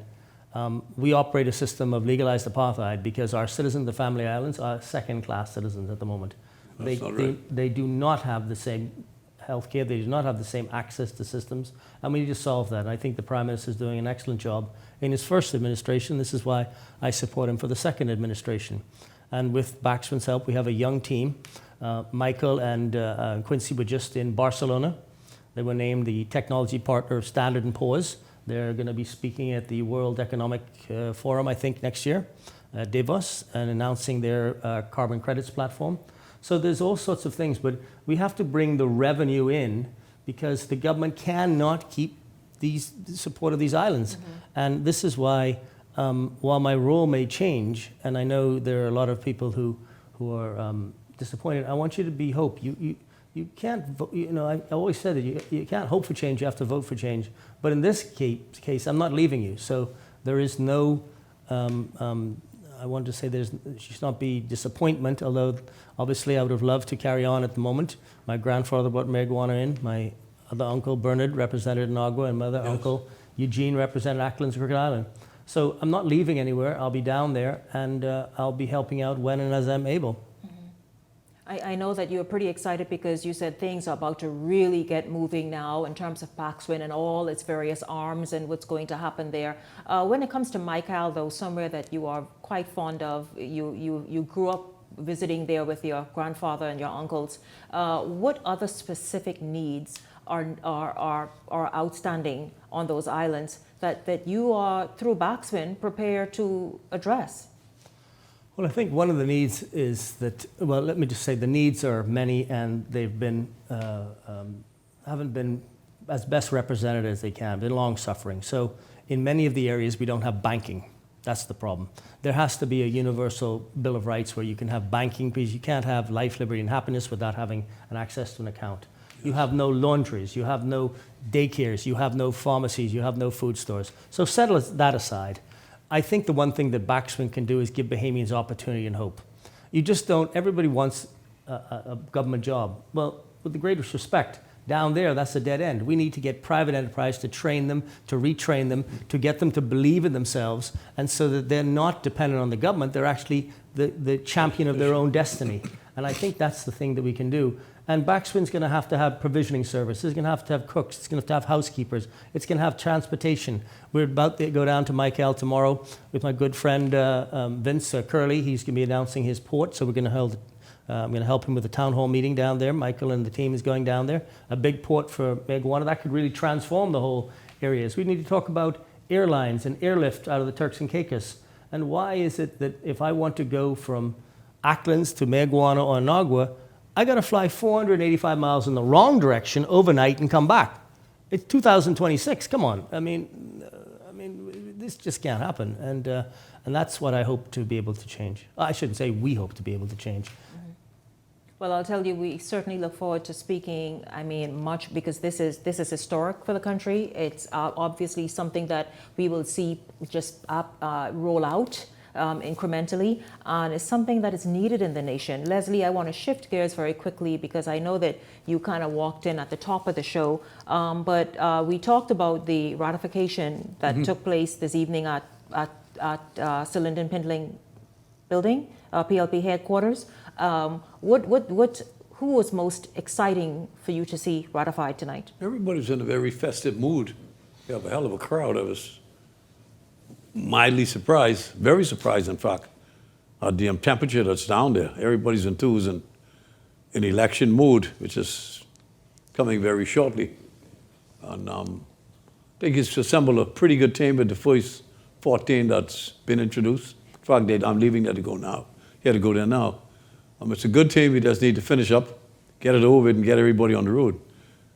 S5: We operate a system of legalized apartheid because our citizens of the Family Islands are second-class citizens at the moment. They do not have the same healthcare. They do not have the same access to systems, and we need to solve that. And I think the Prime Minister is doing an excellent job in his first administration. This is why I support him for the second administration. And with Baxman's help, we have a young team. Michael and Quincy were just in Barcelona. They were named the technology partner of Standard & Poor's. They're going to be speaking at the World Economic Forum, I think, next year, Davos, and announcing their carbon credits platform. So there's all sorts of things, but we have to bring the revenue in because the government cannot keep the support of these islands. And this is why, while my role may change, and I know there are a lot of people who are disappointed, I want you to be hope. You can't, I always said that you can't hope for change, you have to vote for change. But in this case, I'm not leaving you. So there is no, I want to say there should not be disappointment, although obviously I would have loved to carry on at the moment. My grandfather brought marijuana in, my other uncle Bernard represented Nagua, and my other uncle Eugene represented Acklands Crooked Island. So I'm not leaving anywhere, I'll be down there, and I'll be helping out when and as I'm able.
S2: I know that you're pretty excited because you said things are about to really get moving now in terms of Paxwin and all its various arms and what's going to happen there. When it comes to Michael, though, somewhere that you are quite fond of, you grew up visiting there with your grandfather and your uncles. What other specific needs are outstanding on those islands that you are, through Paxwin, prepared to address?
S5: Well, I think one of the needs is that, well, let me just say the needs are many and they've been, haven't been as best represented as they can, been long suffering. So in many of the areas we don't have banking. That's the problem. There has to be a universal Bill of Rights where you can have banking because you can't have life, liberty and happiness without having an access to an account. You have no laundries, you have no daycares, you have no pharmacies, you have no food stores. So settle that aside. I think the one thing that Baxman can do is give Bahamians opportunity and hope. You just don't, everybody wants a government job. Well, with the greatest respect, down there, that's a dead end. We need to get private enterprise to train them, to retrain them, to get them to believe in themselves, and so that they're not dependent on the government, they're actually the champion of their own destiny. And I think that's the thing that we can do. And Baxman's going to have provisioning services. It's going to have cooks. It's going to have housekeepers. It's going to have transportation. We're about to go down to Michael tomorrow with my good friend Vince Curley. He's going to be announcing his port, so we're going to I'm going to help him with the town hall meeting down there. Michael and the team is going down there. A big port for marijuana that could really transform the whole areas. We need to talk about airlines and airlift out of the Turks and Caicos. And why is it that if I want to go from Acklands to Meguana or Nagua, I got to fly 485 miles in the wrong direction overnight and come back? It's 2026. Come on. I mean, this just can't happen. And that's what I hope to be able to change. I shouldn't say we hope to be able to change.
S2: Well, I'll tell you, we certainly look forward to speaking, much, because this is historic for the country. It's obviously something that we will see just roll out incrementally, and it's something that is needed in the nation. Leslie, I want to shift gears very quickly because I know that you kind of walked in at the top of the show, but we talked about the ratification that took place this evening at Sir Lyndon Pindling building, PLP headquarters. Who was most exciting for you to see ratified tonight?
S6: Everybody's in a very festive mood. We have a hell of a crowd. I was mildly surprised, very surprised, in fact, at the temperature that's down there. Everybody's enthused and in election mood, which is coming very shortly. And I think it's assembled a pretty good team with the first 14 that's been introduced. In fact, I'm leaving there to go now. He had to go there now. It's a good team. We just need to finish up, get it over with, and get everybody on the road.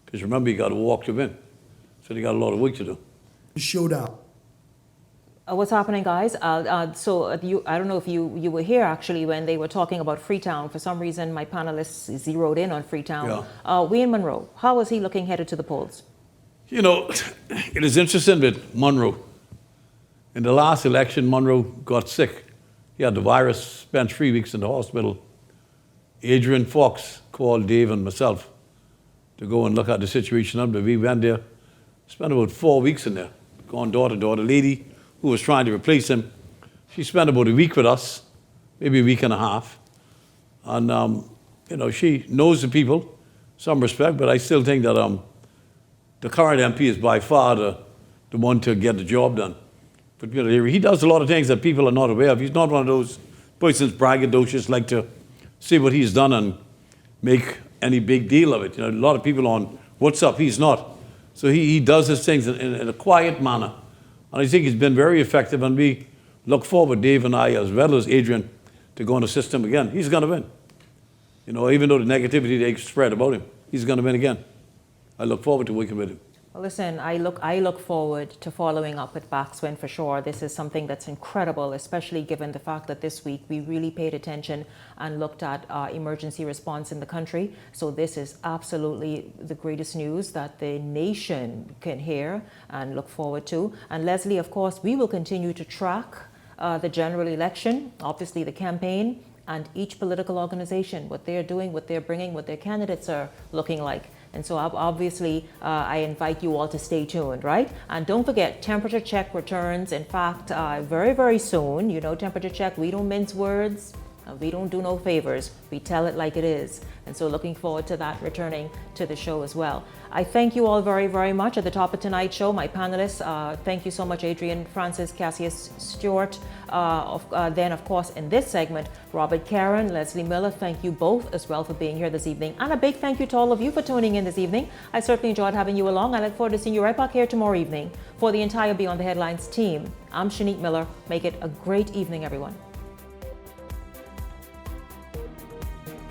S6: Because remember, you got to walk them in. So they got a lot of work to do.
S7: Showdown.
S2: What's happening, guys? I don't know if you were here, actually, when they were talking about Freetown. For some reason, my panelists zeroed in on Freetown. Yeah. Wayne Munro, how is he looking headed to the polls?
S6: You know, it is interesting with Munro. In the last election, Munro got sick. He had the virus, spent 3 weeks in the hospital. Adrian Fox called Dave and myself to go and look at the situation up there. We went there, spent about 4 weeks in there, going door to door. The lady who was trying to replace him, she spent about a week with us, maybe a week and a half. And, she knows the people. some respect, but I still think that the current MP is by far the one to get the job done. But you know, he does a lot of things that people are not aware of. He's not one of those persons braggadocious like to say what he's done and make any big deal of it. You know, a lot of people on what's up, he's not. So he does his things in a quiet manner. And I think he's been very effective, and we look forward, Dave and I, as well as Adrian, to go and assist him again. He's going to win. You know, even though the negativity they spread about him, he's going to win again. I look forward to working with him.
S2: Well, listen, I look forward to following up with Baxwin for sure. This is something that's incredible, especially given the fact that this week we really paid attention and looked at emergency response in the country. So this is absolutely the greatest news that the nation can hear and look forward to. And Leslie, of course, we will continue to track the general election, obviously the campaign, and each political organization, what they're doing, what they're bringing, what their candidates are looking like. And so obviously, I invite you all to stay tuned, right? And don't forget, temperature check returns, in fact, very, very soon. You know, temperature check, we don't mince words. We don't do no favors. We tell it like it is. And so looking forward to that returning to the show as well. I thank you all very, very much. At the top of tonight's show, my panelists, thank you so much, Adrian Francis, Cassius Stewart. Then, of course, in this segment, Robert Karen, Leslie Miller, thank you both as well for being here this evening. And a big thank you to all of you for tuning in this evening. I certainly enjoyed having you along. I look forward to seeing you right back here tomorrow evening. For the entire Beyond the Headlines team, I'm Shanique Miller. Make it a great evening, everyone.